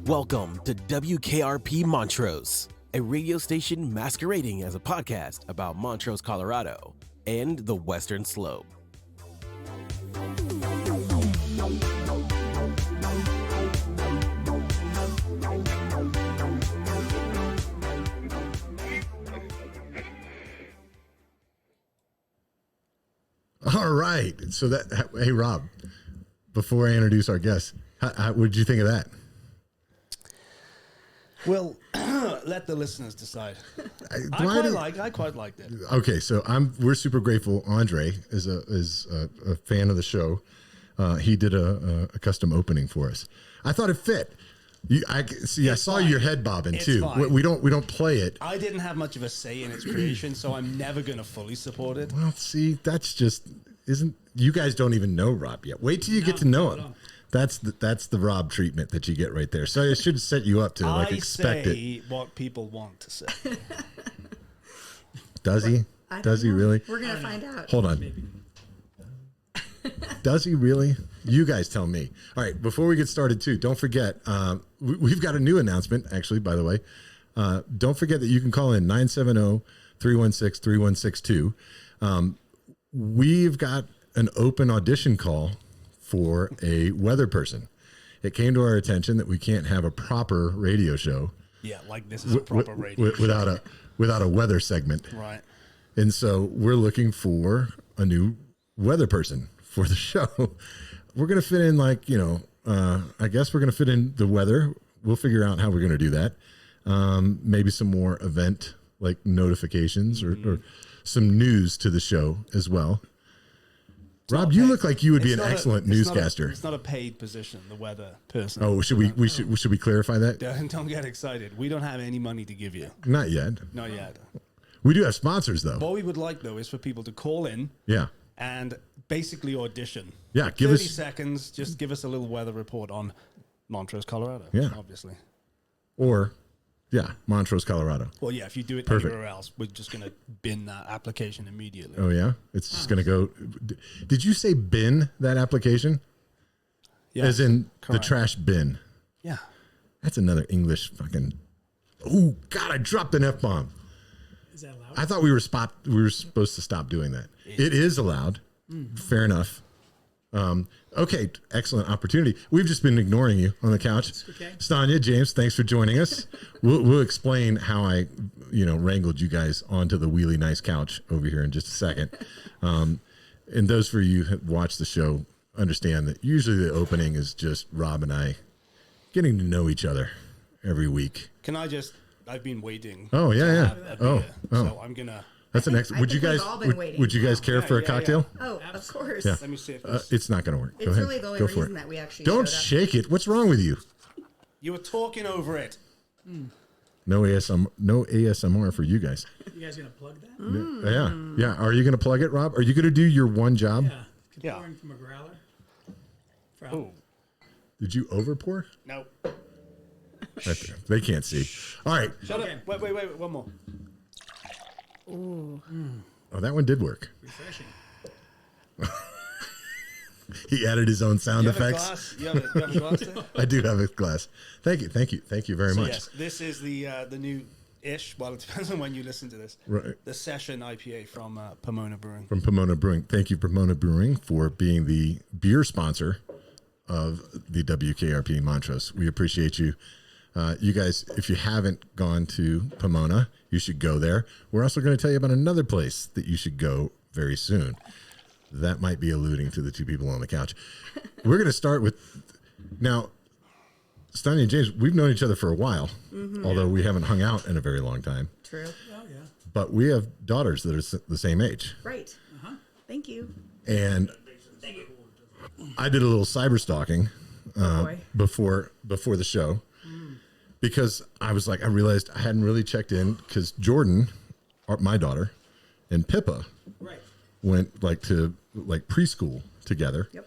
Welcome to WKRP Montrose, a radio station masquerading as a podcast about Montrose, Colorado, and the Western Slope. All right. So hey, Rob, before I introduce our guest, what did you think of that? Well, let the listeners decide. I quite liked it. Okay, so we're super grateful. Andre is a fan of the show. He did a custom opening for us. I thought it fit. I saw your head bobbing too. Fine. We don't play it. I didn't have much of a say in its creation, so I'm never going to fully support it. Well, see, that's just you guys don't even know Rob yet. Wait till you get to know him. That's the Rob treatment that you get right there. So I should set you up to expect it. I say what people want to say. Does he? Does he really? We're gonna find out. Hold on. Does he really? You guys tell me. All right. Before we get started, too, don't forget we've got a new announcement. Actually, by the way, don't forget that you can call in 970-316-3162. We've got an open audition call for a weather person. It came to our attention that we can't have a proper radio show. Yeah, like this is a proper radio show. Without a weather segment. Right. And so we're looking for a new weather person for the show. We're going to fit in I guess we're going to fit in the weather. We'll figure out how we're going to do that. Maybe some more event notifications or some news to the show as well. Rob, you look like you would be an excellent newscaster. It's not a paid position, the weather person. Oh, should we clarify that? Don't get excited. We don't have any money to give you. Not yet. Not yet. We do have sponsors, though. What we would like, though, is for people to call in. Yeah. And basically audition. Yeah, give 30 seconds. Just give us a little weather report on Montrose, Colorado. Yeah. Obviously. Or, yeah, Montrose, Colorado. Well, yeah, if you do it anywhere else, we're just going to bin that application immediately. Oh, yeah? It's just going to go. Did you say bin that application? Yeah. As in correct. The trash bin? Yeah. That's another English fucking. Oh, God, I dropped an F-bomb. Is that allowed? I thought we were supposed to stop doing that. It is allowed. Mm-hmm. Fair enough. Okay, excellent opportunity. We've just been ignoring you on the couch. Okay. Stanya, James, thanks for joining us. We'll explain how I, wrangled you guys onto the wheelie nice couch over here in just a second. And those for you who watch the show understand that usually the opening is just Rob and I getting to know each other every week. I've been waiting. Oh, yeah. So I'm going to. That's an excellent. Would you guys care for a cocktail? Yeah. Oh, of course. Yeah. Let me see if it's not going to work. It's really the only reason that we actually don't shake it. What's wrong with you? You were talking over it. No ASMR for you guys. You guys gonna plug that? Yeah. Are you gonna plug it, Rob? Are you gonna do your one job? Yeah. Pouring from a growler. Oh. Did you overpour? No. They can't see. All right. Shut up. Wait. One more. Ooh. Oh, that one did work. Refreshing. He added his own sound effects. You have a glass there? I do have a glass. Thank you very much. Yes, this is the new-ish. Well, it depends on when you listen to this. Right. The session IPA from Pomona Brewing. From Pomona Brewing. Thank you, Pomona Brewing, for being the beer sponsor of the WKRP Montrose. We appreciate you. You guys, if you haven't gone to Pomona, you should go there. We're also going to tell you about another place that you should go very soon. That might be alluding to the two people on the couch. We're going to start with, now, Stanya and James, we've known each other for a while, although we haven't hung out in a very long time. True. Oh, yeah. But we have daughters that are the same age. Right. Thank you. And I did a little cyber stalking before the show. Because I realized I hadn't really checked in because Jordan, my daughter, and Pippa went to preschool together. Yep.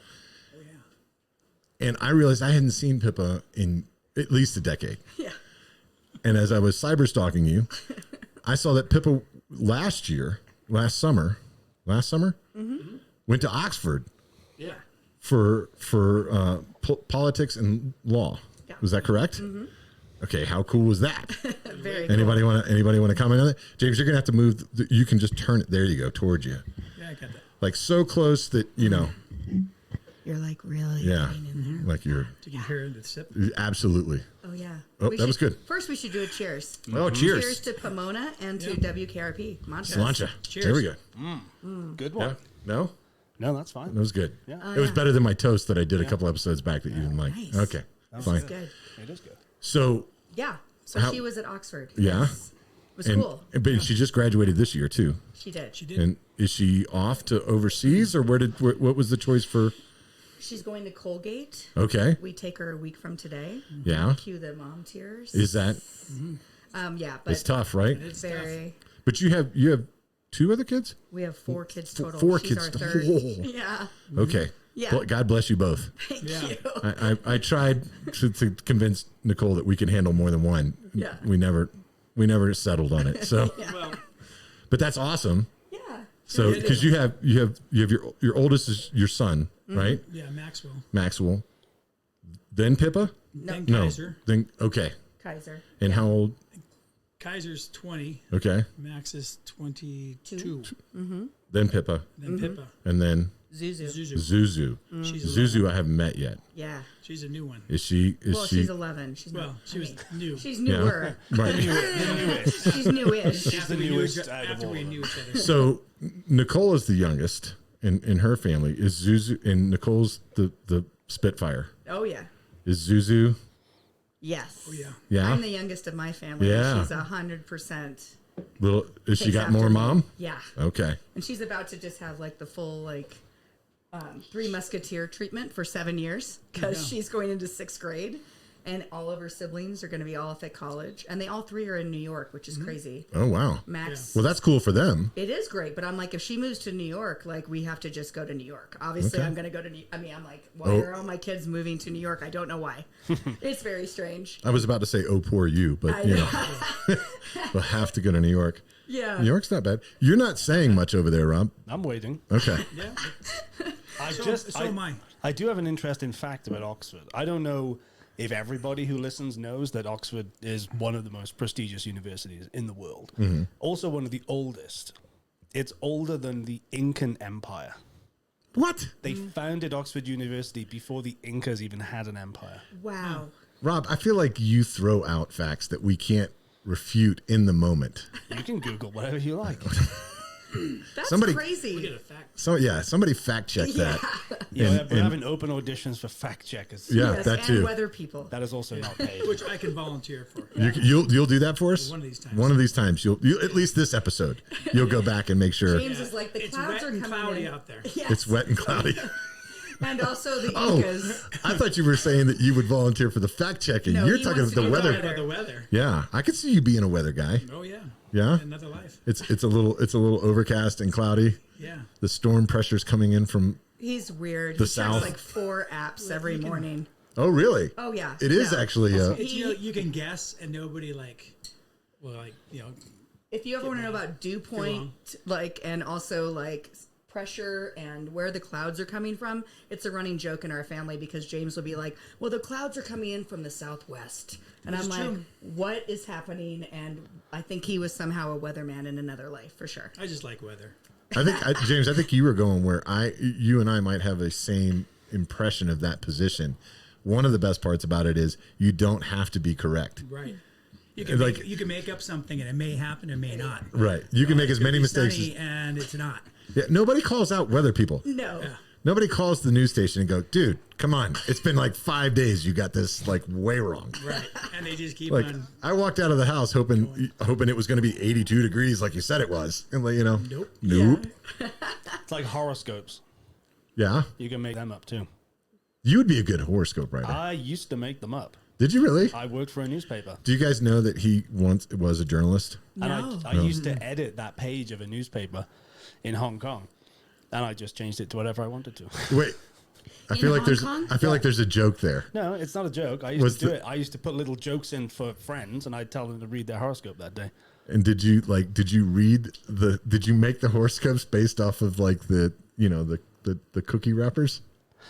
Oh, yeah. And I realized I hadn't seen Pippa in at least a decade. Yeah. And as I was cyber stalking you, I saw that Pippa last year last summer, went to Oxford Yeah. for politics and law. Yeah. Was that correct? Okay, how cool was that? Very Anybody cool. want to comment on that? James, you're gonna have to move. You can just turn it. There you go, towards you, Yeah, I got that. like so close that you know. You're like really Yeah, getting in there. like you're You can hear the sip. absolutely. Oh yeah. Oh, that was good. First, we should do a cheers. Oh, cheers. Cheers to Pomona and to WKRP Montrose. Slancha. Cheers. There we go. Good Yeah. one. No, No, that's fine. that was good. Yeah. It was better than my toast that I did a couple episodes back that you didn't like. Nice. Okay, fine. Good. It is good. So Yeah. So How- she was at Oxford. Yeah. Yes. It was and cool. but she just graduated this year too. She did. She did. And is she off to overseas, or what was the choice for? She's going to Colgate. Okay, We take her a week from today. yeah. Cue the mom tears. Is that Yeah, but it's tough, right? It's very. But you have 2 other kids. We have 4 kids total. Four She's kids. our third. Whoa. Yeah. Okay. Yeah. Well, God bless you both. Thank Yeah. you. I tried to convince Nicole that we can handle more than one. Yeah. We never settled on it. So, Well, but that's awesome. Yeah. So because you have your oldest is your son, right? yeah, Maxwell. Maxwell. Then Pippa. Then No. Kaiser. Then okay. Kaiser. And how old? Kaiser's 20. Okay. Max is 22. Then Pippa. Then Pippa. And then Zuzu. Zuzu. Zuzu. She's Zuzu, I haven't met yet. Yeah. She's a new one. Is she? Well, she's 11. She's Well, not, she was new. She's Yeah. newer. Right. She's newish. After the we knew newest each- out of after all we of knew each other. So Nicole is the youngest in her family. Is Zuzu and Nicole's the Spitfire? Oh yeah. Is Zuzu? Yes. Oh, yeah. Yeah. I'm the youngest of my family. Yeah. And she's 100%. Little. Is she Takes got after more me. mom? Yeah. Okay. And she's about to just have like the full Three Musketeer treatment for 7 years because Yeah. she's going into 6th grade, and all of her siblings are going to be all at college, and they all 3 are in New York, which is crazy. Oh wow. Max. Well, that's cool for them. It is great, but I'm like, if she moves to New York, like we have to just go to New York. Obviously, Okay. I'm going to go to New. I mean, I'm like, why Oh. are all my kids moving to New York? I don't know why. It's very strange. I was about to say, "Oh, poor you," but I you know. know, we'll have to go to New York. Yeah. New York's not bad. You're not saying much over there, Rob. I'm waiting. Okay. Yeah. I am I. I do have an interesting fact about Oxford. I don't know if everybody who listens knows that Oxford is one of the most prestigious universities in the world. Also one of the oldest. It's older than the Incan Empire. What? They founded Oxford University before the Incas even had an empire. Wow. Rob, I feel like you throw out facts that we can't refute in the moment. You can Google whatever you like. That's Somebody- Get crazy. a fact. So yeah, somebody fact check that. Yeah, And- we're having open auditions for fact checkers. Yeah, Yes, that and too. weather people. That is also not paid. Which I can volunteer for. You'll do that for us One of these times. One of these times. You'll at least this episode. You'll go back and make sure James is like, the It's clouds wet are and coming cloudy in. out there. Yes. it's wet and cloudy. And also the Oh, Incas. I thought you were saying that you would volunteer for the fact checking. No, You're he talking wants about to the be weather. Talking about the weather. Yeah, I could see you being a weather guy. Oh yeah. Yeah, Another life. it's a little overcast and cloudy. Yeah. The storm pressure's coming in from. He's weird. The he South. checks like 4 apps every morning. Oh, really? Oh yeah. It is No. actually. It's, you can guess and nobody If you ever want to know about dew point, and also pressure and where the clouds are coming from, it's a running joke in our family because James will be like, well, the clouds are coming in from the southwest. And I'm like, what is happening? And I think he was somehow a weatherman in another life for sure. I just like weather. James, I think you were going where you and I might have the same impression of that position. One of the best parts about it is you don't have to be correct. Right. You can make up something and it may happen or may not. Right. You can make as It could many be mistakes sunny as. and it's not. Yeah, nobody calls out weather people. No. Yeah. Nobody calls the news station and go, dude, come on. It's been like 5 days. You got this way wrong. Right. And they just keep Like on. I walked out of the house hoping it was going to be 82 degrees like you said it was. And Nope. Nope. It's like horoscopes. Yeah. You can make them up too. You would be a good horoscope writer. I used to make them up. Did you really? I worked for a newspaper. Do you guys know that he once was a journalist? And No. I used to edit that page of a newspaper in Hong Kong. And I just changed it to whatever I wanted to. Wait. I In feel like Hong there's Kong? I feel like there's a joke there. No, it's not a joke. I Was used to do the- it. I used to put little jokes in for friends, and I'd tell them to read their horoscope that day. And did you make the horoscopes based off of like the cookie wrappers?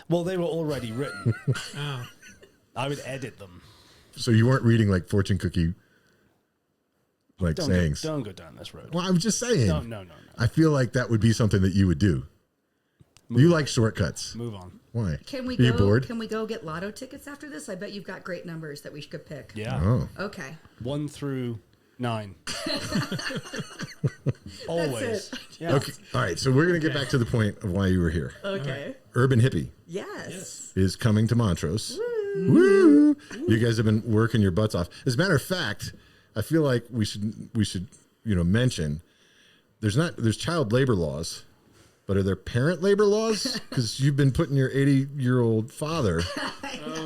Well, they were already written. I would edit them. So you weren't reading like fortune cookie sayings. Don't go down this road. Well, I'm just saying. No. I feel like that would be something that you would do. You like shortcuts. Move on. Why? Can we Are you go? bored? Can we go get lotto tickets after this? I bet you've got great numbers that we could pick. Yeah. Oh. Okay. 1 through 9. Always. it. Yeah. Okay. All right. So we're going to get back to the point of why you were here. Okay. Urban Hippie Yes. is coming to Montrose. Woo! You guys have been working your butts off. As a matter of fact, I feel like we should mention there's child labor laws, but are there parent labor laws? Because you've been putting your 80-year-old father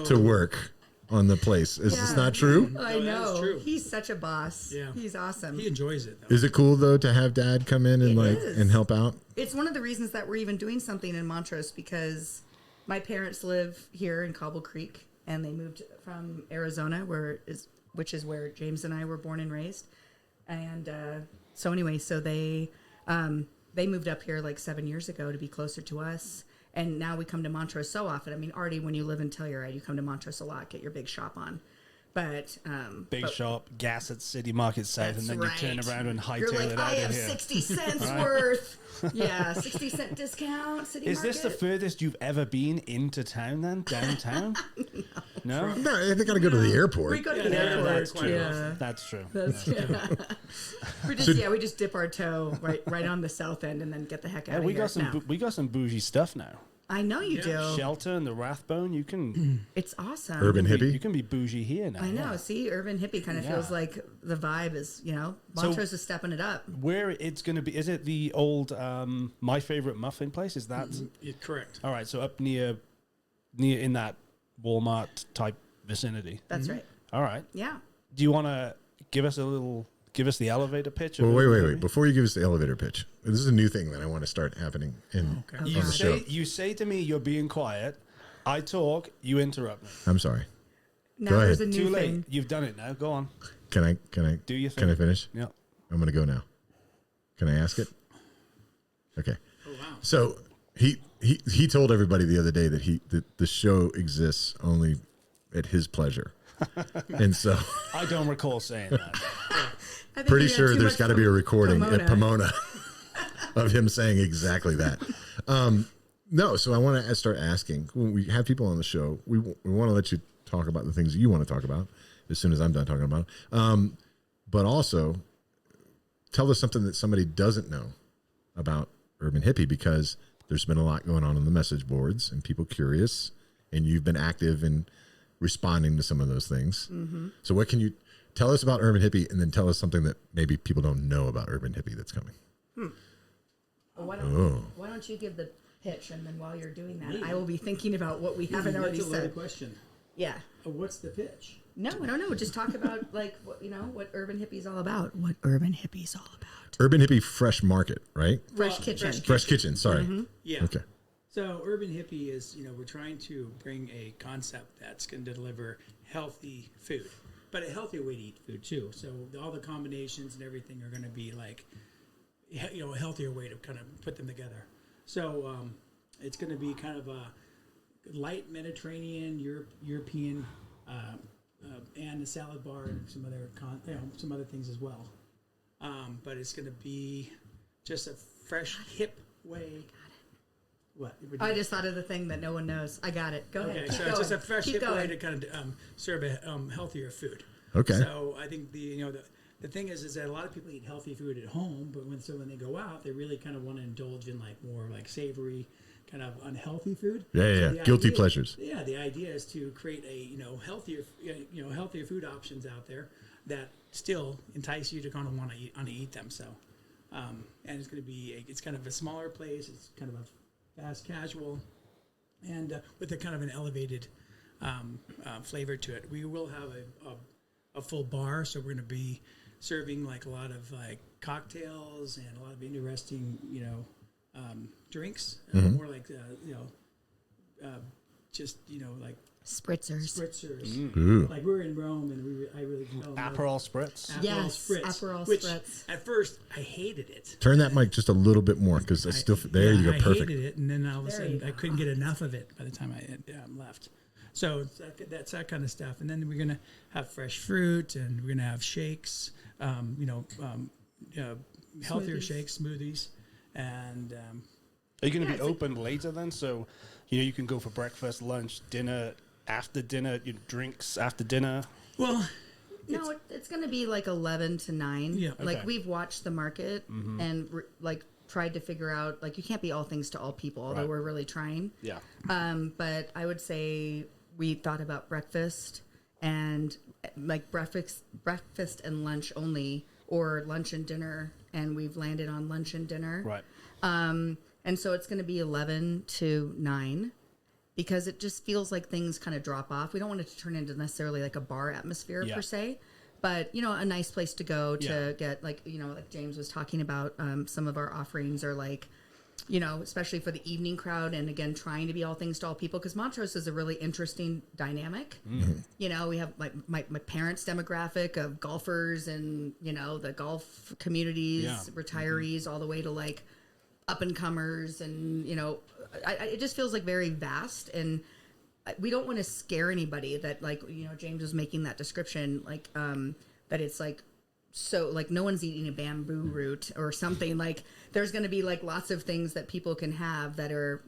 to work on the place. Is this not true? I know. That's true. He's such a boss. Yeah. He's awesome. He enjoys it, though. Is it cool though to have dad come in and It is. and help out? It's one of the reasons that we're even doing something in Montrose because my parents live here in Cobble Creek and they moved from Arizona, which is where James and I were born and raised. And so they moved up here like 7 years ago to be closer to us. And now we come to Montrose so often. I mean, already when you live in Telluride, you come to Montrose a lot, get your big shop on. But Big shop, gas at City Market South, and then you turn around and You're hightail like, it I out have of here. 60 cents worth. Yeah, 60-cent discount, City Is Market. this the furthest you've ever been into town then? Downtown? No? No, they got to go to the airport. We go to the airport. That's true. Yeah. That's true. We just dip our toe right on the south end and then get the heck out of we here. got some No. we got some bougie stuff now. I know you do. Shelter and the Rathbone, you can It's awesome. Urban hippie. you can be bougie here now. I know. yeah. See, urban hippie kind of Yeah. feels like the vibe is, Montrose is stepping it up. Where it's going to be? Is it the old My Favorite Muffin place? Is that Correct. all right? So up near in that Walmart type vicinity. That's right. All right. Yeah. Do you want to give us the elevator pitch? of Well, Urban wait. Hippie? Before you give us the elevator pitch, this is a new thing that I want to start happening on You the show. you say to me, you're being quiet. I talk, you interrupt me. I'm sorry. Now Go there's ahead. a new Too late. thing. You've done it now. Go on. Can I Do your thing. Can I finish? Yeah. I'm going to go now. Can I ask it? Okay. Oh, wow. So he told everybody the other day that the show exists only at his pleasure, and so I don't recall saying that. I think pretty you had sure too there's much got to be a recording at Pomona of him saying exactly that. No, so I want to start asking when we have people on the show. We want to let you talk about the things you want to talk about as soon as I'm done talking about them. But also tell us something that somebody doesn't know about Urban Hippie, because there's been a lot going on the message boards and people curious, and you've been active in responding to some of those things. Mm-hmm. So what can you tell us about Urban Hippie, and then tell us something that maybe people don't know about Urban Hippie that's coming? Well, why don't you give the pitch, and then while you're doing that, I will be thinking about what we haven't already That's a loaded said. question. Yeah. What's the pitch? No, I don't know. Just talk about what Urban Hippie's all about. What Urban Hippie's all about. Urban Hippie Fresh Market, right? Fresh Kitchen. Fresh Kitchen, sorry. Mm-hmm. Yeah. Okay. So Urban Hippie is, we're trying to bring a concept that's going to deliver healthy food, but a healthier way to eat food too. So all the combinations and everything are going to be like, a healthier way to kind of put them together. So it's going to be kind of a light Mediterranean, European, and a salad bar and some other things as well. But it's going to be just a fresh, hip way. What? I just thought of the thing that no one knows. I got it. Go ahead. Okay, Keep so going. it's just a fresh, Keep hip going. way to kind of serve a healthier food. Okay. So I think the thing is that a lot of people eat healthy food at home, but when they go out, they really kind of want to indulge in like more like savory, kind of unhealthy food. Yeah. So the Guilty idea- pleasures. Yeah, the idea is to create a healthier food options out there that still entice you to kind of want to eat them. So, and it's going to be it's kind of a smaller place. It's kind of a fast casual, and with a kind of an elevated flavor to it. We will have a full bar, so we're going to be serving like a lot of like cocktails and a lot of interesting drinks, more like just like Spritzers. Like we were in Rome, and I really fell in love. Aperol Spritz. Aperol Which Spritz. at first I hated it. Turn that mic just a little bit more because it's still there. You go, perfect. I hated it, and then all of a sudden I couldn't get enough of it by the time I left. So that's that kind of stuff, and then we're gonna have fresh fruit, and we're gonna have shakes, healthier shakes, smoothies, and. Are you going to be open later then? So, you can go for breakfast, lunch, dinner, after dinner, drinks after dinner. Well, no, it's going to be like 11 to 9. Yeah. Like Okay. we've watched the market and tried to figure out, like, you can't be all things to all people, although we're really trying. Yeah. But I would say we thought about breakfast and like breakfast and lunch only, or lunch and dinner, and we've landed on lunch and dinner. Right. And so it's going to be 11 to 9 because it just feels like things kind of drop off. We don't want it to turn into necessarily like a bar atmosphere per se, but a nice place to go to get like James was talking about. Some of our offerings are like, especially for the evening crowd, and again, trying to be all things to all people, because Montrose is a really interesting dynamic. Mm-hmm. We have like my parents' demographic of golfers and, the golf communities, retirees, all the way to like up and comers, and it just feels like very vast, and we don't want to scare anybody that like James was making that description like that it's like so like no one's eating a bamboo root or something. Like there's going to be like lots of things that people can have that are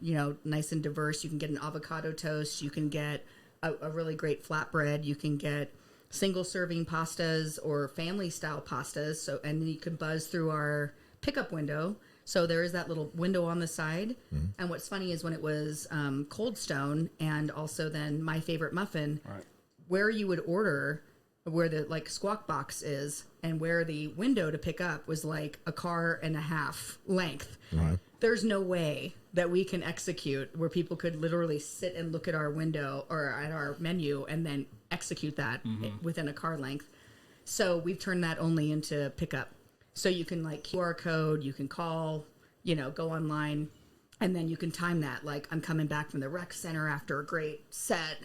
nice and diverse. You can get an avocado toast, you can get a really great flatbread, you can get single serving pastas or family style pastas, so and then you can buzz through our pickup window. So there is that little window on the side. Mm-hmm. And what's funny is when it was Cold Stone and also then My Favorite Muffin, where you would order, where the like squawk box is and where the window to pick up was like a car and a half length. Right. There's no way that we can execute where people could literally sit and look at our window or at our menu and then execute that within a car length. So we've turned that only into pickup. So you can like QR code, you can call, go online, and then you can time that. Like I'm coming back from the rec center after a great set.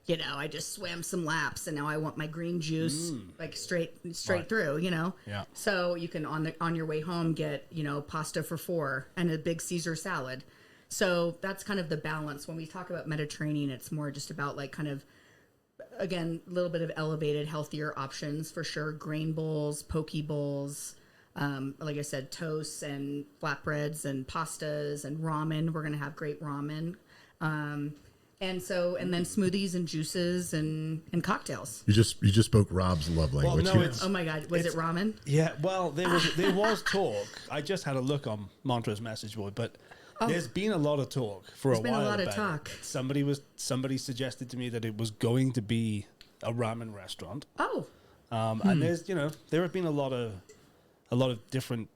I just swam some laps and now I want my green juice like straight through, Yeah. So you can on your way home get, pasta for 4 and a big Caesar salad. So that's kind of the balance. When we talk about Mediterranean, it's more just about like kind of, again, a little bit of elevated, healthier options for sure. Grain bowls, poke bowls. Like I said, toasts and flatbreads and pastas and ramen. We're going to have great ramen. And then smoothies and juices and cocktails. You just spoke Rob's love language. Well, no, oh my God. Was it ramen? Yeah. Well, there was talk. I just had a look on Montrose message board, but there's been a lot of talk for a while. There's been a lot of talk. Somebody suggested to me that it was going to be a ramen restaurant. Oh. And there's, there have been a lot of different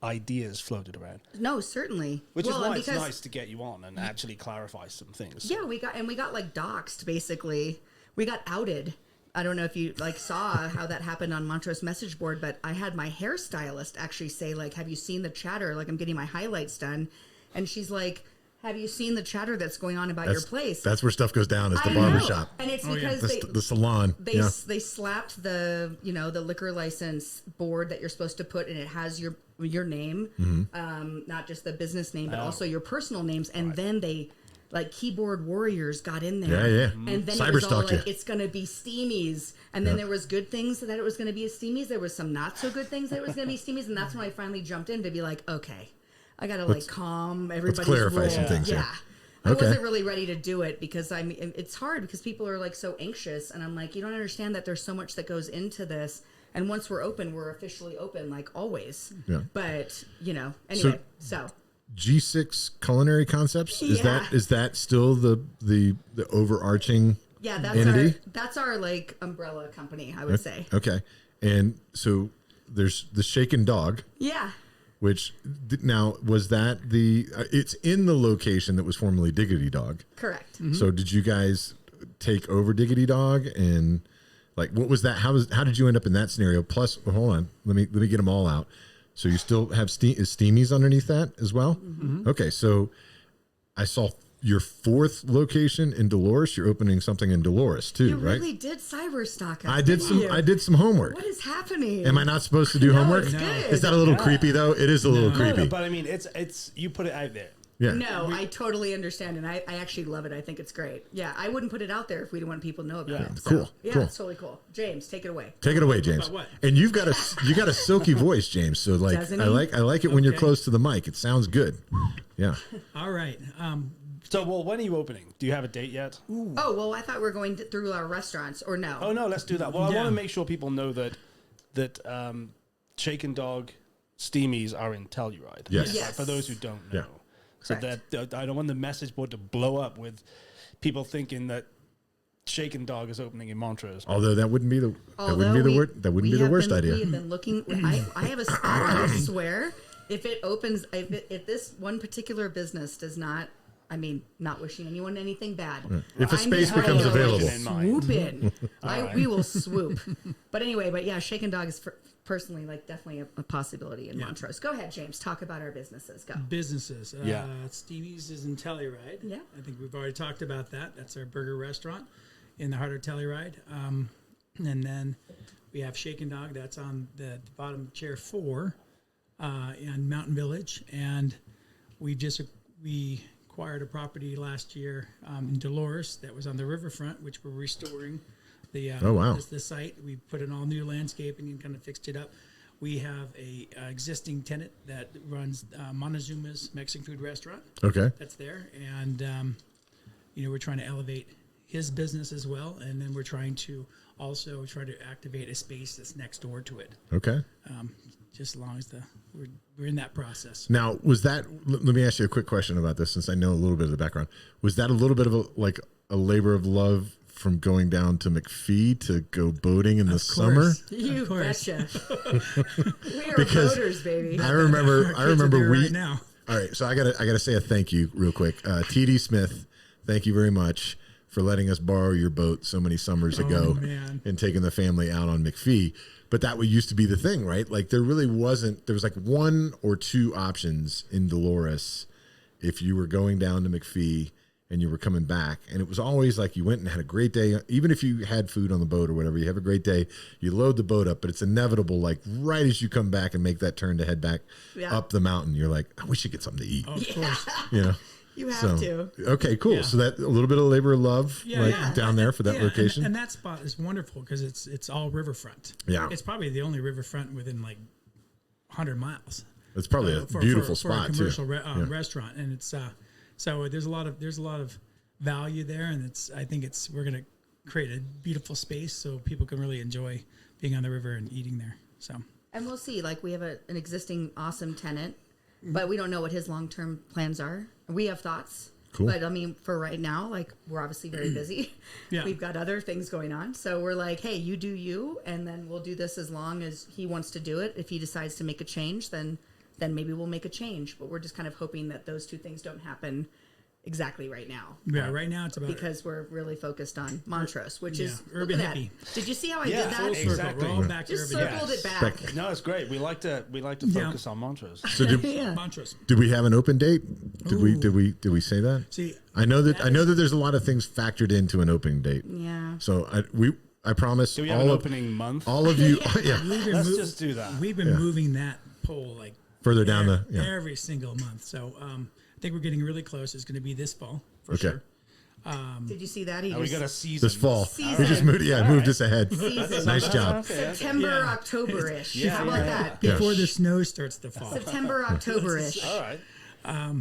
ideas floated around. No, certainly. Which is why it's nice to get you on and actually clarify some things. Yeah, we got like doxxed basically. We got outed. I don't know if you like saw how that happened on Montrose message board, but I had my hairstylist actually say like, "Have you seen the chatter? Like I'm getting my highlights done." And she's like, "Have you seen the chatter that's going on about your place?" That's where stuff goes down, is the barbershop. And it's because the salon. They slapped the the liquor license board that you're supposed to put, and it has your name, not just the business name, but also your personal names. And then they like keyboard warriors got in there. Yeah. And then it was all like, it's going to be Steamies. And then there was good things that it was going to be a Steamies. There was some not so good things that it was going to be Steamies. And that's when I finally jumped in to be like, okay, I got to like calm everybody's clarify roll. some things. Yeah. I wasn't really ready to do it because it's hard because people are like so anxious. And I'm like, you don't understand that there's so much that goes into this. And once we're open, we're officially open, like always. Yeah. But, anyway, so G6 Culinary Concepts, is that still the overarching entity? That's our like umbrella company, I would say. Okay. And so there's the Shaken Dog. Yeah. Which now was that it's in the location that was formerly Diggity Dog. Correct. Mm-hmm. So did you guys take over Diggity Dog, and like what was that? How did you end up in that scenario? Plus, hold on, let me get them all out. So you still have Steamies underneath that as well? Mm-hmm. Okay, so I saw your fourth location in Dolores. You're opening something in Dolores too, You right? really did cyberstalk us. I did some. You? I did some homework. What is happening? Am I not supposed to do No, homework? it's good. Is that a little creepy though? It is a little creepy. But I mean, it's you put it out there. Yeah. No, I totally understand, and I actually love it. I think it's great. Yeah, I wouldn't put it out there if we didn't want people to know about it. So, Cool, Yeah, cool. it's totally cool. James, take it away. Take it away, James. About what? And you got a silky voice, James. So like Doesn't I he? like it when you're Okay. close to the mic. It sounds good. Yeah. All right. So, well, when are you opening? Do you have a date yet? Oh, well, I thought we were going through our restaurants, or no? Oh no, let's do that. Well, I Yeah. want to make sure people know that Shake and Dog Steamies are in Telluride. Yes. Yes. For those who don't know. Yeah. So Correct. that I don't want the message board to blow up with people thinking that Shake and Dog is opening in Montrose. Although that wouldn't be the worst idea. We have been looking. I have a spot. I swear, if it opens, if this one particular business does not, I mean, not wishing anyone anything bad. If a I'm space just becomes gonna, available. in mind. swoop in. right. We will swoop. But anyway, yeah, Shake and Dog is personally like definitely a possibility in Montrose. Go ahead, James. Talk about our businesses. Go. Businesses. Yeah. Steamy's is in Telluride. Yeah. I think we've already talked about that. That's our burger restaurant in the heart of Telluride. And then we have Shake and Dog. That's on the bottom chair 4 in Mountain Village. And we acquired a property last year in Dolores that was on the riverfront, which we're restoring. Oh, wow. The site. We put in all new landscaping and kind of fixed it up. We have a existing tenant that runs Montezuma's Mexican food restaurant. Okay. That's there, and we're trying to elevate his business as well, and then we're trying to also try to activate a space that's next door to it. Okay. Just as long as we're in that process. Now, was that? Let me ask you a quick question about this, since I know a little bit of the background. Was that a little bit of a labor of love from going down to McPhee to go boating in the summer? You Of course. betcha. We are Because voters, baby. I remember Kids are there we. right now. All right, so I gotta say a thank you real quick. TD Smith, thank you very much for letting us borrow your boat so many summers ago man. and taking the family out on McPhee. But that used to be the thing, right? Like there really wasn't. There was like 1 or 2 options in Dolores if you were going down to McPhee and you were coming back, and it was always like you went and had a great day. Even if you had food on the boat or whatever, you have a great day. You load the boat up, but it's inevitable. Like right as you come back and make that turn to head back up the mountain, you're like, I wish you get something to eat. Oh, of course. You know. You have So, to. okay, cool. Yeah. So that a little bit of labor of love, Yeah. down there for that Yeah, location. and that spot is wonderful because it's all riverfront. Yeah. It's probably the only riverfront within like 100 miles. It's probably a for- beautiful for spot a commercial too. restaurant, and it's so there's a lot of value there, and we're gonna create a beautiful space so people can really enjoy being on the river and eating there. So And we'll see. Like we have an existing awesome tenant, but we don't know what his long-term plans are. We have thoughts. Cool. But I mean, for right now, like we're obviously very busy. Yeah. We've got other things going on. So we're like, hey, you do you, and then we'll do this as long as he wants to do it. If he decides to make a change, then maybe we'll make a change. But we're just kind of hoping that those 2 things don't happen exactly right now. yeah, right now it's about Because we're really focused on Montrose, which is urban look at hippie. that. Did you see how I Yeah, did that? full circle. Exactly. We're all back to Just urban circled it hippie. back. No, it's great. We like to Yeah. focus on Montrose. So did, Yeah. Montrose. did we have an open date? Did we say that? See, I know that there's a lot of things factored into an opening date. Yeah. So I promise Do we have an opening month? all of you yeah, we've been Let's mo- just do that. We've been moving that pole like further down every single month. So I think we're getting really close. It's going to be this fall for Okay. sure. Did you see that? He we just got a season. this fall. Season. We just moved this ahead. season. Nice job. September, Yeah. October-ish. Yeah, How about yeah. that? Before the snow starts to fall. September, October-ish. All right.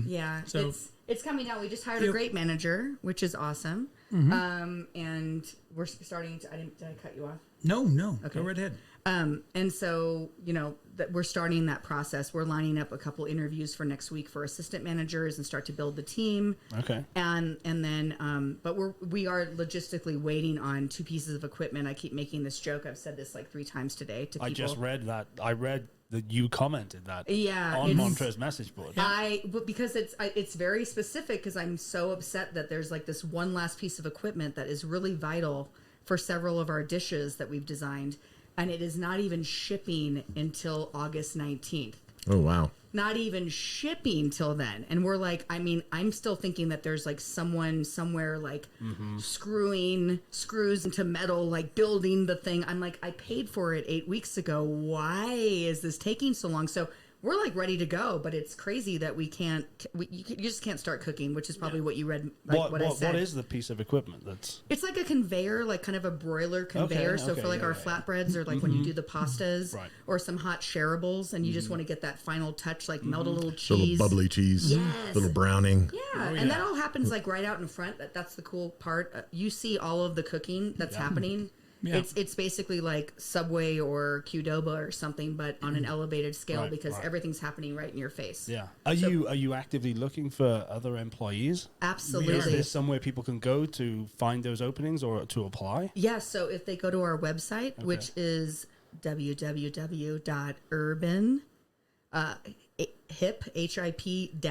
Yeah. So- it's coming out. We just hired a Yep. great manager, which is awesome. And we're starting to. Did I cut you off? No, go right ahead. And so, that we're starting that process. We're lining up a couple interviews for next week for assistant managers and start to build the team. Okay. And then, but we are logistically waiting on 2 pieces of equipment. I keep making this joke. I've said this like 3 times today to people. I just read that. I read that you commented that Yeah, on it's- Montrose message board. But because it's very specific, because I'm so upset that there's like this one last piece of equipment that is really vital for several of our dishes that we've designed, and it is not even shipping until August 19th. Oh wow. not even shipping till then. And we're like, I mean, I'm still thinking that there's like someone somewhere like screwing screws into metal, like building the thing. I'm like, I paid for it 8 weeks ago. Why is this taking so long? So we're like ready to go, but it's crazy that we can't. You just can't start cooking, which is probably what you read. Like what I said. What is the piece of equipment that's? It's like a conveyor, like kind of a broiler conveyor. Okay, so for like our flatbreads, or like when you do the pastas, Right. or some hot shareables, and you just want to get that final touch, like melt a little cheese, Little bubbly cheese, Yes. little browning. Yeah, and that all happens like right out in front. That's the cool part. You see all of the cooking that's happening. Yeah. It's basically like Subway or Qdoba or something, but on an elevated scale, Right, because right. everything's happening right in your face. Yeah. Are you actively looking for other employees? Is Absolutely. there somewhere people can go to find those openings or to apply? Yeah, so if they go to our website, which is www.urban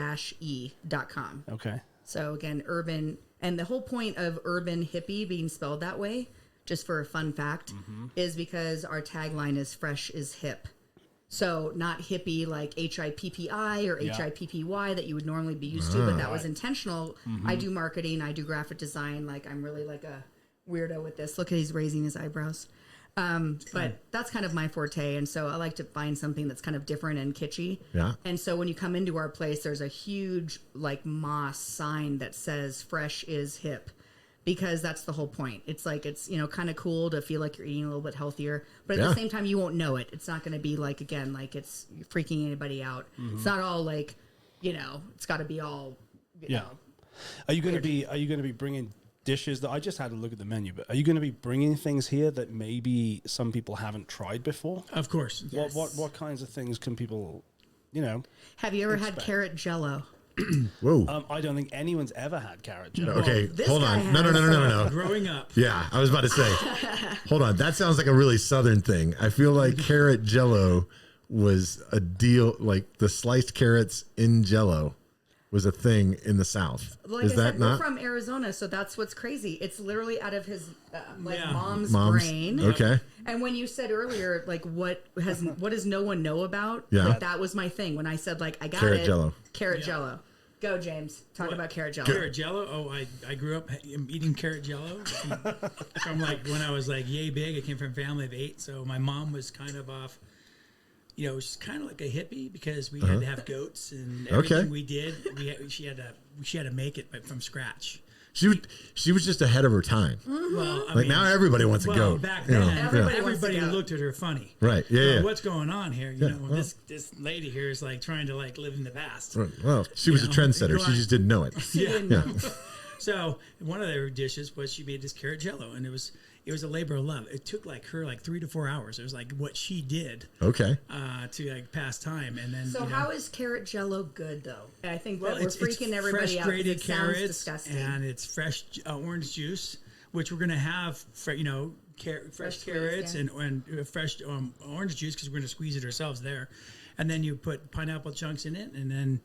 hip-e.com. Okay. So again, urban, and the whole point of urban hippie being spelled that way, just for a fun fact, is because our tagline is fresh is hip. So not hippie like HIPPI or HIPPY that you would normally be used to, but that was intentional. I do marketing, I do graphic design. Like I'm really like a weirdo with this. Look at he's raising his eyebrows. But that's kind of my forte. And so I like to find something that's kind of different and kitschy. Yeah. And so when you come into our place, there's a huge like moss sign that says fresh is hip, because that's the whole point. It's like, it's, you know, kind of cool to feel like you're eating a little bit healthier, but at the same time, you won't know it. It's not going to be like, again, like it's freaking anybody out. It's not all like, you know, it's got to be all, you know. Are you going to be bringing dishes that I just had a look at the menu, but are you going to be bringing things here that maybe some people haven't tried before? Of course. Yes. What kinds of things can people, you know? Have you ever had carrot jello? Whoa. I don't think anyone's ever had carrot jello. Okay, this hold guy on. No. has- Growing up, Yeah, I was about to say. Hold on. That sounds like a really southern thing. I feel like carrot jello was a deal, like the sliced carrots in jello was a thing in the South. Like Is I that said, not? we're from Arizona, so that's what's crazy. It's literally out of his Yeah. mom's Mom's. brain. Okay. And when you said earlier, like what does no one know about? Yeah. Like, that was my thing when I said like I got Carrot it. jello. Carrot jello. Go James. Talk about carrot jello. carrot jello. Oh, I grew up eating carrot jello from like when I was like yay big. I came from a family of 8, so my mom was kind of off. You know, she's kind of like a hippie because we had to have goats and everything we did. She had to make it from scratch. She was just ahead of her time. Well, I Like mean, now everybody wants a goat. back you then, know, Everybody yeah. wants to everybody go. looked at her funny. Right. Yeah. Well, Yeah. what's going on here? You know, well. this lady here is like trying to like live in the past. Right. Well, she was a know, trendsetter. go She on. just didn't know it. Yeah. So one of their dishes was she made this carrot jello, and it was a labor of love. It took like her like 3 to 4 hours. It was like what she did Okay. to like pass time, and then So you know, how is carrot jello good though? I think well, that we're it's freaking everybody fresh out. 'cause grated it sounds carrots disgusting. and it's fresh orange juice, which we're gonna have. You know, fresh carrots squeezed, and fresh orange juice because we're gonna squeeze it ourselves there, and then you put pineapple chunks in it, and then.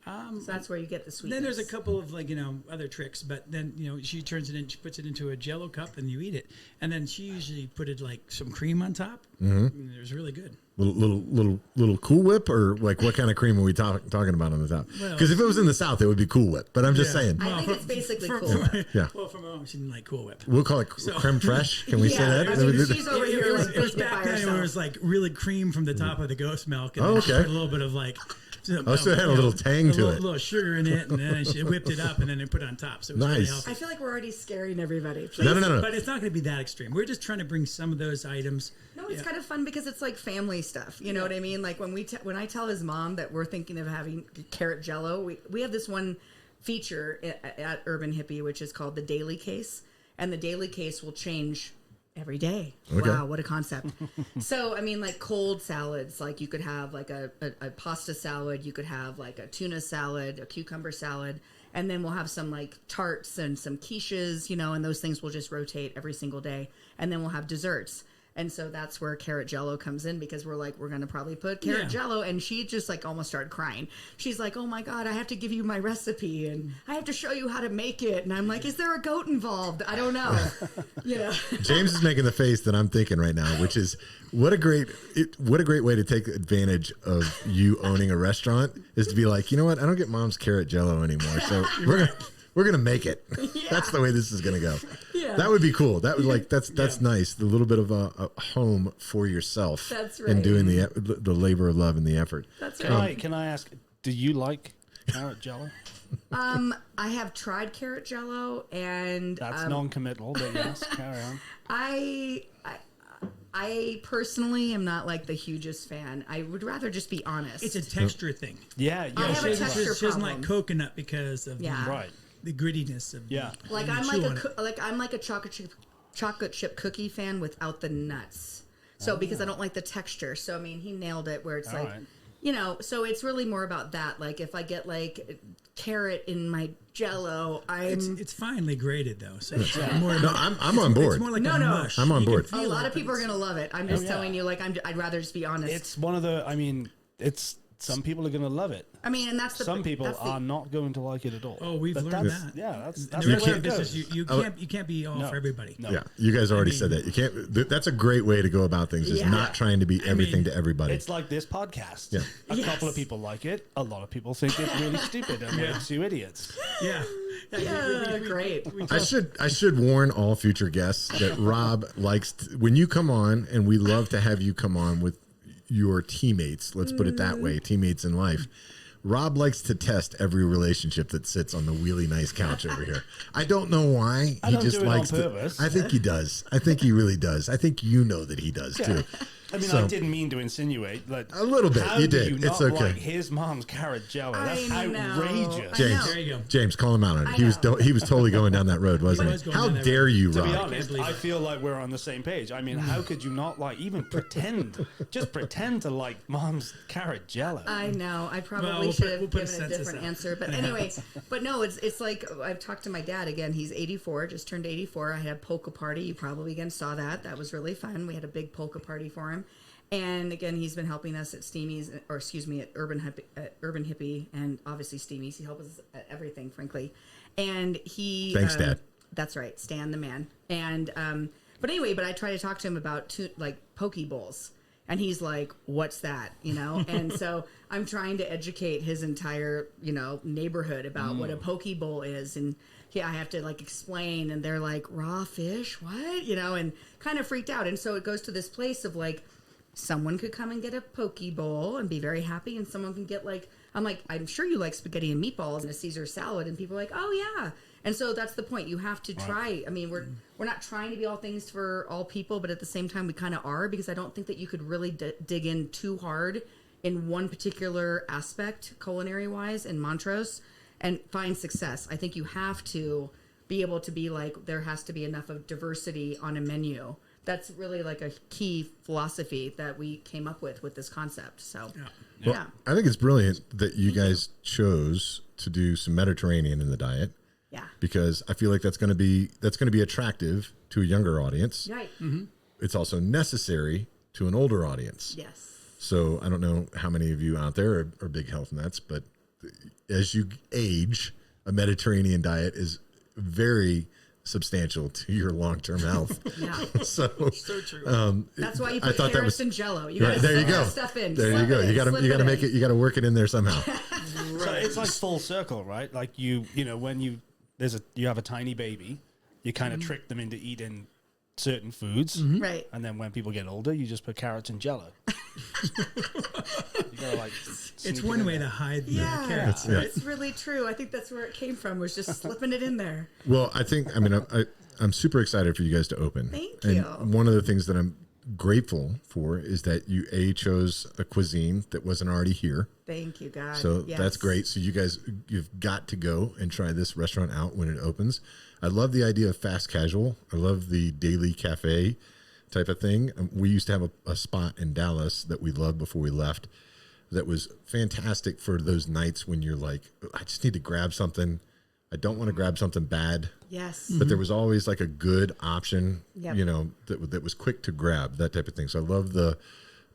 So that's where you get the sweetness. Then there's a couple of like other tricks, but then she turns it in, she puts it into a Jello cup, and you eat it. And then she usually put it like some cream on top. Mm-hmm. It was really good. Little Cool Whip, or like what kind of cream are we talking about on the top? Well- Because if it was in the South, it would be Cool Whip. But I'm just Yeah. saying, I think it's basically Cool Whip. Yeah. Well, from my mom, she didn't like Cool Whip. we'll call it creme fraiche. Can we say Yeah, that? I mean, she's over It here was, like it was putting it back by then where it was herself. like really cream from the top of the ghost milk, and Oh, then she okay. put a little bit of like. Oh, so it had a little tang to it. A little sugar in it, and then she whipped it up, and then they put it on top. So it was really Nice. healthy. I feel like we're already scaring everybody. No. But it's not going to be that extreme. We're just trying to bring some of those items. No, it's kind of fun because it's like family stuff. You know what I mean? Like when I tell his mom that we're thinking of having carrot jello, we have this one feature at Urban Hippie, which is called the Daily Case, and the Daily Case will change every day. Okay. Wow, what a concept. So, I mean, like cold salads, like you could have like a pasta salad, you could have like a tuna salad, a cucumber salad, and then we'll have some like tarts and some quiches, and those things will just rotate every single day. And then we'll have desserts. And so that's where carrot jello comes in, because we're like, we're going to probably put carrot jello. And she just like almost started crying. She's like, oh my God, I have to give you my recipe and I have to show you how to make it. And I'm like, is there a goat involved? I don't know. James is making the face that I'm thinking right now, which is what a great way to take advantage of you owning a restaurant, is to be like, you know what? I don't get mom's carrot jello anymore. So we're gonna make it. That's the way this is gonna go. That would be cool. That would that's nice. The little bit of a home for yourself. That's right. And doing the labor of love and the effort. That's right. Can I ask, do you like carrot jello? I have tried carrot jello, and That's non-committal, but yes, carry on. I personally am not like the hugest fan. I would rather just be honest. It's a texture thing. Yeah, I have a texture She doesn't problem. like coconut because of right. the grittiness of Like when I'm you like chew on it. I'm like a chocolate chip cookie fan without the nuts. So because I don't like the texture. So I mean, he nailed it where it's All like, right. you know, so it's really more about that. Like if I get like carrot in my jello, It's finely grated though, so it's more. No, I'm on board. It's more like No, a no. mush. I'm on You can board. a feel lot it, of people but are it's- gonna love it. I'm just telling you, like I'd rather just be honest. It's one of the, I mean, it's, some people are going to love it. I mean, and that's the Some people that's the- are not going to like it at all. Oh, we've But learned that's- that. Yeah, that's In the the way restaurant it goes. business, you can't be all No. for everybody. No. Yeah, you guys already said that. You can't. That's a great way to go about things. Is Yeah. not trying to be everything mean, to everybody. It's like this podcast. Yeah. A Yes. couple of people like it. A lot of people think it's really stupid and makes you idiots. Yeah. Yeah, great. I should warn all future guests that Rob likes when you come on, and we love to have you come on with your teammates. Let's put it that way, teammates in life. Rob likes to test every relationship that sits on the really nice couch over here. I don't know why. I He don't just do it on likes to. purpose. I think he does. I think he really does. I think you know that he does too. I mean, So- I didn't mean to insinuate, but A little bit. How You do did. You It's not okay. like his mom's carrot jello. That's I know. outrageous. I know. James, There you go. James, call him out on it. I He was know. he was totally going down that road, wasn't He he? was going How down that dare road. you, To Rob? be honest, believe I it. feel like we're on the same page. I mean, how could you not like even pretend, just pretend to like mom's carrot jello? I know. I probably Well, we'll should put- have we'll put a given a census different out. answer. But anyway, but no, it's like I've talked to my dad again. He's 84, just turned 84. I had a polka party. You probably again saw that. That was really fun. We had a big polka party for him. And again, he's been helping us at Steamy's, or excuse me, at Urban Hippie, and obviously Steamy's. He helps us at everything, frankly. And he, Thanks, Dad. That's right, Stan the man. And but anyway, but I try to talk to him about like poke bowls, and he's like, "What's that?" You know. And so I'm trying to educate his entire neighborhood about what a poke bowl is, and I have to like explain, and they're like, "Raw fish, what?" And kind of freaked out. And so it goes to this place of like, someone could come and get a poke bowl and be very happy, and someone can get like, I'm sure you like spaghetti and meatballs and a Caesar salad, and people are like, oh yeah. And so that's the point. You have to try. I mean, we're not trying to be all things for all people, but at the same time, we kind of are, because I don't think that you could really dig in too hard in one particular aspect, culinary wise, in Montrose, and find success. I think you have to be able to be like, there has to be enough of diversity on a menu. That's really like a key philosophy that we came up with this concept. So, yeah. I think it's brilliant that you guys chose to do some Mediterranean in the diet. Yeah. Because I feel like that's going to be attractive to a younger audience. Right. It's also necessary to an older audience. Yes. So I don't know how many of you out there are big health nuts, but as you age, a Mediterranean diet is very substantial to your long-term health. Yeah. So true. That's why you I put thought that carrots was- and Jello. You Right, gotta there you slip go. that stuff in. There you Slip go. it You in, got slip to it make in. it. You got to work it in there somehow. So it's like full circle, right? Like you when you have a tiny baby, you kind of trick them into eating certain foods, Right. and then when people get older, you just put carrots and jello. You gotta like. It's sneak it one in way there. to hide the Yeah, carrots. Yeah. it's really true. I think that's where it came from, was just slipping it in there. Well, I'm super excited for you guys to open. Thank and you. one of the things that I'm grateful for is that you chose a cuisine that wasn't already here. Thank you, God. So Yes. that's great. So you've got to go and try this restaurant out when it opens. I love the idea of fast casual. I love the daily cafe type of thing. We used to have a spot in Dallas that we loved before we left that was fantastic for those nights when you're like, I just need to grab something. I don't want to grab something bad. Yes. but there was always like a good option, Yep. you know, that was quick to grab, that type of thing. So I love the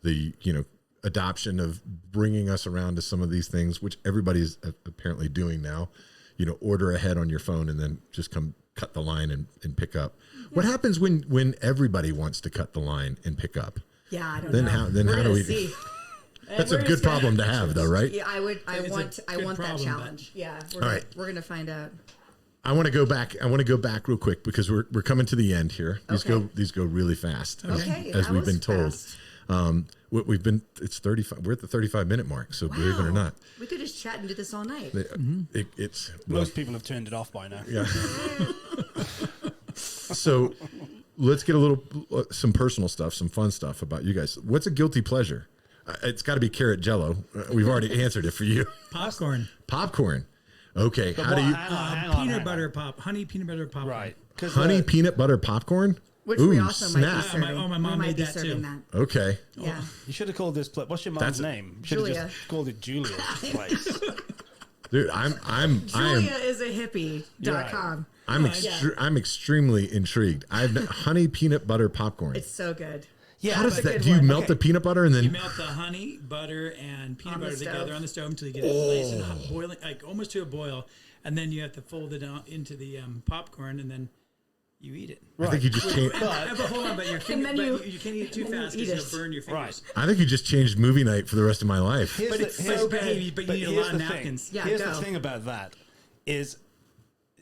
you know, adoption of bringing us around to some of these things, which everybody's apparently doing now. You know, order ahead on your phone and then just come cut the line and pick up. Yeah. What happens when everybody wants to cut the line and pick up? Yeah, I don't Then know. how do we see. That's a good problem to have, though, right? Yeah, I want that problem, challenge. Yeah, right. We're gonna find out. I want to go back. I want to go back real quick because we're coming to the end here. These go really fast. Okay, as that we've was been told. fast. It's 35. We're at the 35-minute mark. So believe it or not, we could just chat and do this all night. it's Most people have turned it off by now. yeah. So let's get a little some personal stuff, some fun stuff about you guys. What's a guilty pleasure? It's got to be carrot jello. We've already answered it for you. Popcorn. Popcorn. Okay. But How do you hang on, Peanut butter pop. Honey peanut butter popcorn. Right. 'Cause honey peanut butter popcorn? Which Ooh, we also might snap. be serving. my mom we might made be that serving too. that. Okay. Yeah. You should have called this place. What's your mom's name? Should have Julia. just called it Julia's place. Dude, I am Julia is a hippie.com. I'm extremely intrigued. I've honey peanut butter popcorn. It's so good. Yeah. How does That's a that? good Do you one. melt the peanut butter and You then? melt the honey, butter, and peanut On the butter together stove. on the stove until you get it nice and hot, boiling, like almost to a boil, and then you have to fold it out into the popcorn, and then you eat it. I think you just changed. But hold on, but your finger, then but you- you can't eat it too and then fast you because eat you'll it. burn your fingers. Right. I think you just changed movie night for the rest of my life. Here's But the- it's here's- so good. But you need a here's lot of the thing. napkins. Yeah, Here's go. the thing about that is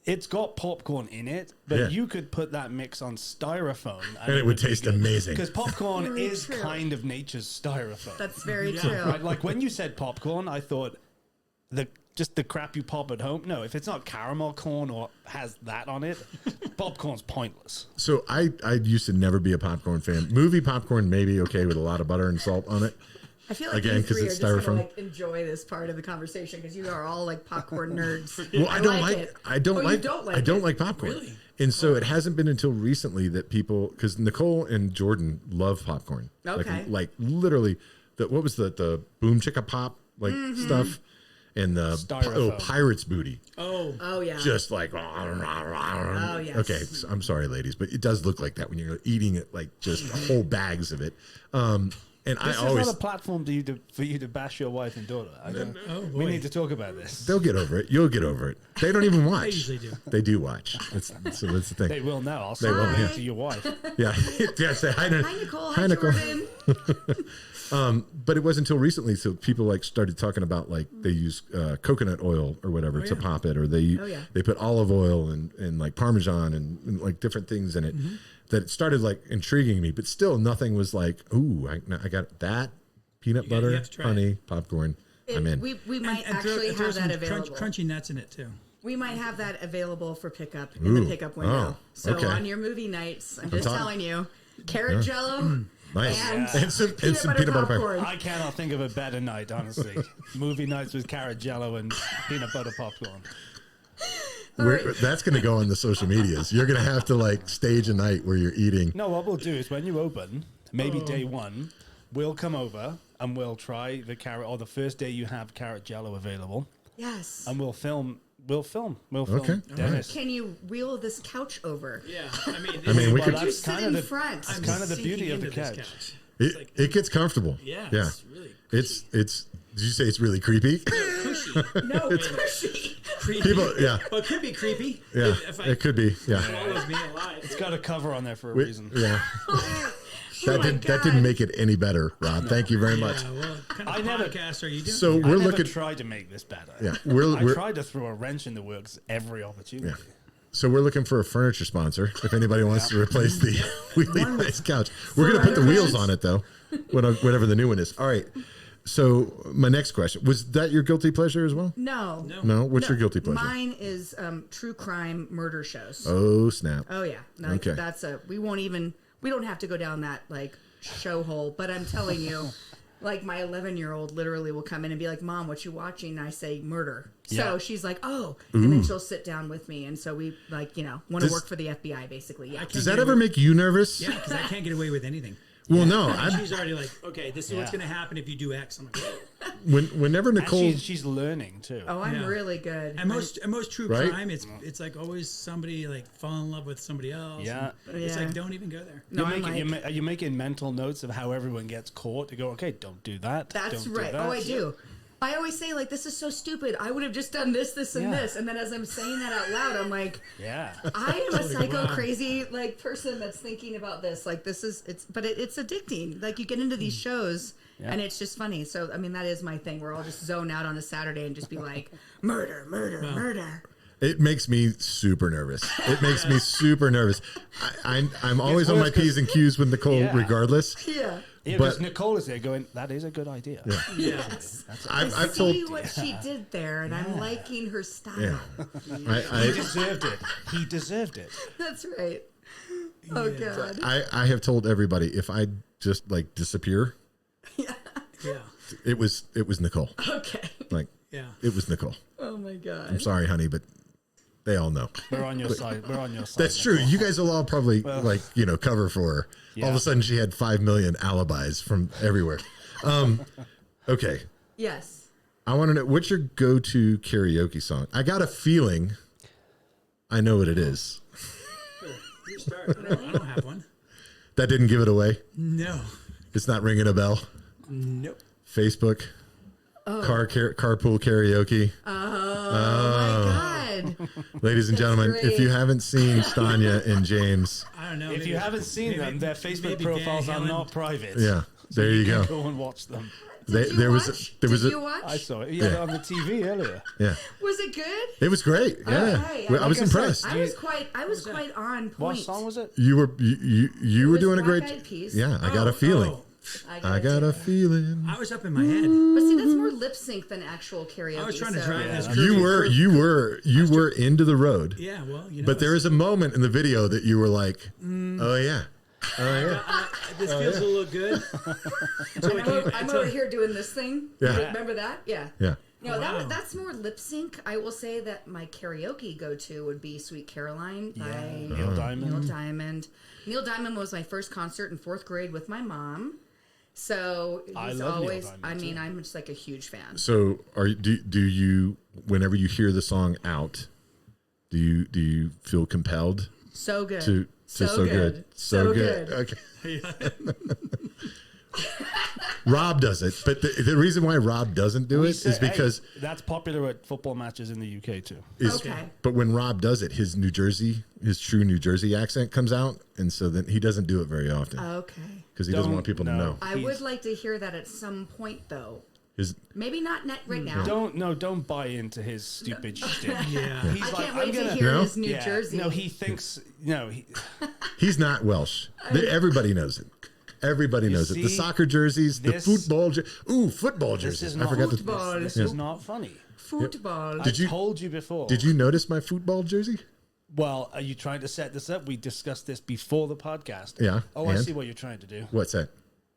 it's got popcorn in it, but Yeah. you could put that mix on styrofoam And it would taste amazing. because popcorn Very is true. kind of nature's styrofoam. That's very Yeah. true. Right? Like when you said popcorn, I thought just the crap you pop at home. No, if it's not caramel corn or has that on it, popcorn's pointless. So I used to never be a popcorn fan. Movie popcorn maybe okay with a lot of butter and salt on it. I feel like Again, you 'cause three are it's just styrofoam. gonna like enjoy this part of the conversation because you are all like popcorn nerds. Well, I don't like it. I don't Oh, you like don't like I don't it? like popcorn. Really? And so it hasn't been until recently that people, because Nicole and Jordan love popcorn. Okay. Like literally, what was the boom chicka pop like Mm-hmm. stuff, and the Styrofoam. pirate's booty. Oh yeah. Just like Oh, yes. Okay, so I'm sorry, ladies, but it does look like that when you're eating it, like just whole bags of it. And This I is always not a platform for you to bash your wife and daughter. We need to talk about this. they'll get over it. You'll get over it. They don't even watch. They usually do. They do watch. So that's the thing. They will now. I'll say will, that yeah. to your wife. Yeah, yeah. Say hi, Hi Nicole. Hi, Nicole. Jordan. But it wasn't until recently, so people like started talking about like they use coconut oil or whatever to pop it, or they put olive oil and like Parmesan and like different things in it. That it started like intriguing me, but still nothing was like, ooh, I got that peanut You butter, have to try it. honey, popcorn. I'm in. We might And actually throw have some that available. crunchy nuts in it too. We might have that available for pickup in Ooh. the pickup window. Oh, So okay. on your movie nights, I'm just talking- telling you, carrot jello Nice. and, And some peanut butter popcorn. I cannot think of a better night, honestly. Movie nights with carrot jello and peanut butter popcorn. That's going to go on the social medias. You're going to have to like stage a night where you're eating. No, what we'll do is when you open, maybe day one, we'll come over and we'll try the carrot, or the first day you have carrot jello available, Yes. and we'll film. Okay. Dennis. Can you wheel this couch over? Yeah, I mean, we Well, could. that's You sit kind in of the front. That's kind of the sinking beauty of the into this couch. It gets comfortable. Yeah, Yeah. it's really It's. Did you say it's really creepy? cushy. No, cushy. Creepy. People. Yeah. Well, it could be creepy. Yeah. If It could be. Yeah. swallows me alive. It's got a cover on there for a reason. Yeah. Oh my That God. didn't make it any better, Rob. Thank you very much. Yeah, well, what kind of I never- podcast are you doing? So I we're never looking. tried to make this better. Yeah, I we're tried to throw a wrench in the works every opportunity. Yeah. So we're looking for a furniture sponsor. If anybody wants to replace the wheelie nice couch, we're going to put the wheels on it though, whatever the new one is. All right. So my next question, was that your guilty pleasure as well? No. No. What's your guilty pleasure? Mine is true crime murder shows. Oh snap! Oh yeah, no, Okay. we don't have to go down that like show hole. But I'm telling you, like my 11-year-old literally will come in and be like, "Mom, what you watching?" And I say murder. So Yeah. she's like, "Oh," and then she'll sit down with me, and so we like want to Does- work for the FBI basically. Yeah. Does that ever make you nervous? Yeah, because I can't get away with anything. Well, no. And she's already like, okay, this is what's going to happen if you do X. I'm like, whenever Nicole, And she's learning too. Oh, I'm Yeah. really good. And most true Right? crime, it's like always somebody like fall in love with somebody else. Yeah. and It's Yeah. like, don't even go there. No, You're I'm making, like, you're making mental notes of how everyone gets caught to go, okay, don't do that. that's don't do right. that. Oh, I do. I always say, like, this is so stupid. I would have just done this, this, and Yeah. this. And then as I'm saying that out loud, I'm like, Yeah. I am a psycho wow. crazy like person that's thinking about this. Like this is it's addicting. Like you get into these shows Yeah. and it's just funny. So I mean that is my thing where I'll just zone out on a Saturday and just be like murder, murder, murder. it makes me super nervous. It makes me super nervous. I'm always on my worse 'cause- P's and Q's with Nicole, Yeah. regardless. Yeah. Yeah, But- because Nicole is there going, that is a good idea. Yeah. Yes. I've See told. what she did there, and I'm liking her style. Yeah. He I, deserved it. He deserved it. That's right. Oh god. I have told everybody if I just like disappear, Yeah. it was Nicole. Okay. Like Yeah. it was Nicole. Oh my god. I'm sorry, honey, but they all know. We're on your side. We're on your side. That's true. Nicole. You guys will all probably cover for her. All of Yeah. a sudden, she had 5 million alibis from everywhere. Okay, Yes. I want to know what's your go-to karaoke song. I got a feeling I know what it is. You start. I don't have one. That didn't give it away. No. It's not ringing a bell. Nope. Facebook, carpool karaoke. Oh my god. Ladies and gentlemen, great. if you haven't seen Stanya and James, I don't know. If maybe- you haven't seen maybe- them, their Facebook maybe profiles Van are Halen. not private. yeah, there you go. Go and watch them. Did you there watch? was there was Did you a watch? I saw it. You had it on the TV earlier. yeah. Was it good? It was great. Yeah, Okay, Well, I was like I said, impressed. I was quite on point. What song was it? You were you were was doing a Black great. Eyed Peas. Yeah, I got a feeling. I got a feeling. I was up in my head. But see, that's more lip sync than actual karaoke. I was trying to so- drive this. You were into the road. Yeah, well, you know. But there is a moment in the video that you were like, oh yeah, This feels a little good. I'm over here doing this thing. Yeah. Remember that? Yeah. yeah. No, Wow. that's more lip sync. I will say that my karaoke go to would be "Sweet Caroline" by Neil Diamond. Neil Diamond. Neil Diamond was my first concert in 4th grade with my mom. So he's I love Neil always. Diamond, I too. mean, I'm just like a huge fan. So do you whenever you hear the song out, do you feel compelled So good. to so good. Okay. Rob does it, but the reason why Rob doesn't do We it said, is because hey, that's popular at football matches in the UK too. Okay. But when Rob does it, his true New Jersey accent comes out, and so then he doesn't do it very often Okay. because he doesn't want people to No. know. I would like to hear that at some point, though. His Maybe not right now. Don't buy into his stupid shtick. Yeah. He's I like, can't wait to gonna- hear No? his New Yeah, Jersey. No, he thinks he's not Welsh. Everybody knows it. Everybody knows it. The see, soccer jerseys, the this- football football this jerseys. is I not forgot to. Football. This is not funny. Football. Did I you- told you before. Did you notice my football jersey? Well, are you trying to set this up? We discussed this before the podcast. Yeah, Oh, I and? see what you're trying to do. What's that?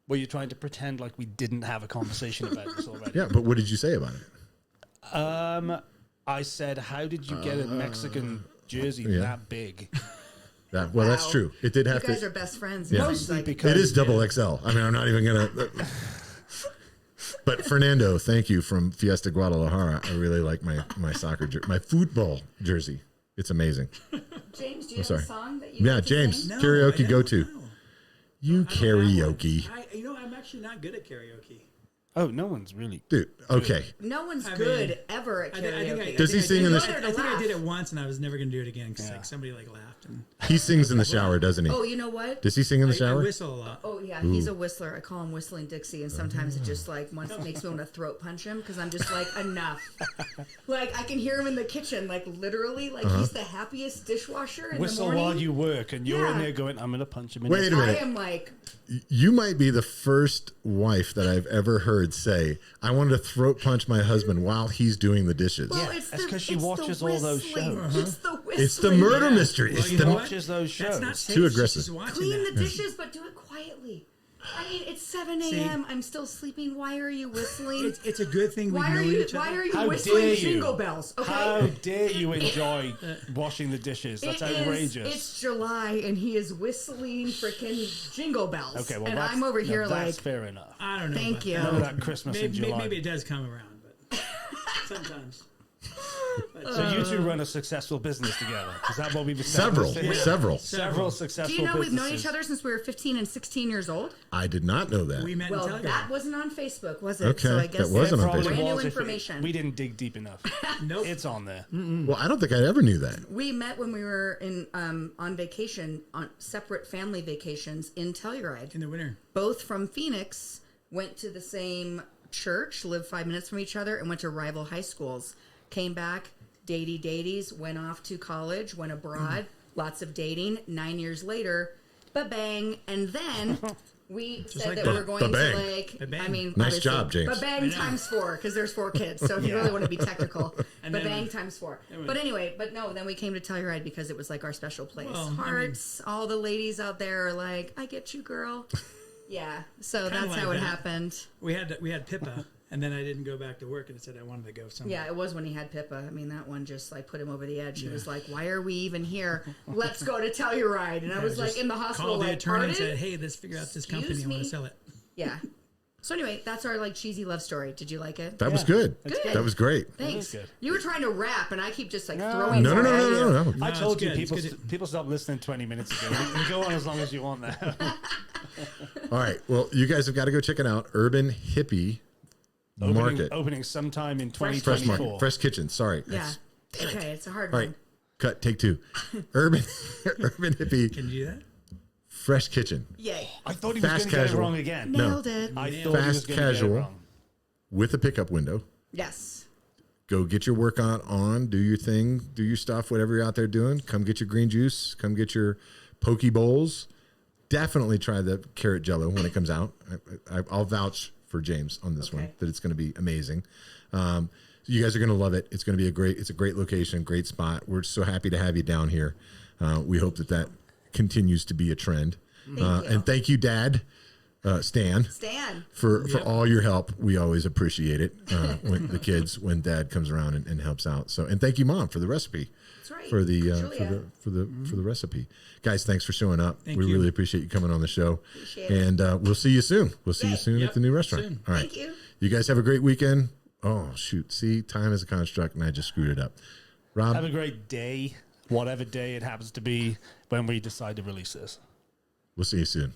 Well, you're trying to pretend like we didn't have a conversation about this already. Yeah, but what did you say about it? I said, how did you get a Mexican jersey yeah. that big? Yeah, well, that's Wow. true. It did You have guys to. are best friends. Yeah. It seems Mostly like. because It is double XL. I mean, I'm not even gonna. But Fernando, thank you from Fiesta Guadalajara. I really like my soccer my football jersey. It's amazing. James, do you have sorry. a song that you Yeah, like to James, sing? No, karaoke I go don't to. know. You I don't have one. karaoke, I'm actually not good at karaoke. Oh, no one's really. dude. Okay, No one's I good mean, ever at I think karaoke. Does he sing in the? You learn I to think I laugh. did it once, and I was never going to do it again because like somebody like laughed. And He sings in the shower, doesn't he? Oh, you know what? Does he sing in the I shower? whistle a lot. Oh yeah, he's a whistler. I call him Whistling Dixie, and sometimes it just like once makes me want to throat punch him because I'm just like enough. Like I can hear him in the kitchen, like literally, like he's the happiest dishwasher in Whistle the morning. while you work, and you're in Yeah. there going, I'm going to punch him in Wait his a I minute. am like, You might be the first wife that I've ever heard say, "I wanted to throat punch my husband while he's doing the dishes." well, Yeah, it's that's the 'cause she it's the watches all those whistling. shows. It's the whistling. It's the murder mystery. Well, It's you the know He what? watches those That's shows. not safe. Too She's aggressive. just watching Clean that. the dishes, but do it quietly. I mean, it's 7 a.m. I'm still sleeping. Why are you whistling? It's a good thing we Why know are you each other. Why are you How whistling dare you. jingle bells? Okay. How dare you enjoy washing the dishes? That's outrageous. It's July and he is whistling freaking jingle bells. Okay, well, and that's, I'm over here that's like, fair enough. I don't know. Thank about you. that. None of that Christmas in July. Maybe it does come around, but sometimes. But, So you two run a successful business together. Is that what we've Several, established here? several. Successful do you know we've known businesses. each other since we were 15 and 16 years old? I did not know that. we met Well, in Telluride. that wasn't on Facebook, was it? Okay, So I that guess wasn't that's on Probably Facebook. brand new was if information. we didn't dig deep enough. Nope. It's on there. Well, I don't think I ever knew that. We met when we were in on vacation, on separate family vacations in Telluride. In the winter. Both from Phoenix, went to the same church, lived 5 minutes from each other, and went to rival high schools. Came back, daties, went off to college, went abroad, lots of dating. 9 years later, ba-bang. And then we said like that that. we were going to Ba-bang. like, Ba-bang. I mean, Nice obviously, job, James. Ba-bang times 4, because there's 4 kids. So if you really want to be technical, And then- ba-bang times 4. But anyway, then we came to Telluride because it was like our special place. Well, I mean- Hearts, all the ladies out there are like, I get you, girl. Yeah, so Kinda that's like how it that. happened. We had Pippa, and then I didn't go back to work, and it said I wanted to go somewhere. Yeah, it was when he had Pippa. I mean, that one just like put him over the edge. He was like, "Why are we even here? Let's go to Telluride." And I was like Just in the hospital, called the like, attorney and "Pardon?" said, "Hey, let's figure out this company. Excuse I want me? to sell it." Yeah. So anyway, that's our like cheesy love story. Did you like it? That was good. Good. That was great. Thanks. good. You were trying to rap, and I keep just like No. throwing. No, no, no, more at no, you. no, no. I No, told it's you, good. It's people good. people stopped listening 20 minutes ago. We can go on as long as you want now. All right. Well, you guys have got to go check it out. Urban Hippie Market. Opening sometime in Fresh 2024. Market. Fresh Kitchen. Sorry. Yeah. Okay, it's a hard All right. one. Cut. Take 2. Urban Hippie Can you do that? Fresh Kitchen Yay. I thought he was Fast going to get it casual. wrong again. Nailed it. I thought he was Fast going to get it casual. wrong. with a pickup window. Yes. Go get your workout on, do your thing, do your stuff, whatever you're out there doing. Come get your green juice. Come get your poke bowls. Definitely try the carrot jello when it comes out. I'll vouch for James on this one, that it's going to be amazing. You guys are going to love it. It's going to be it's a great location, great spot. We're so happy to have you down here. We hope that continues to be a trend. And thank you, Dad. Stan, for all your help. We always appreciate it when the kids, when Dad comes around and helps out. So, and thank you, Mom, for the recipe. That's right. For the recipe, guys. Thanks for showing up. We you. really appreciate you coming on the show. Appreciate it. And we'll see you soon. We'll see you soon Yep. at the new restaurant. Soon. All right. Thank you. You guys have a great weekend. Oh shoot! See, time is a construct, and I just screwed it up. Rob, Have a great day, whatever day it happens to be when we decide to release this. we'll see you soon.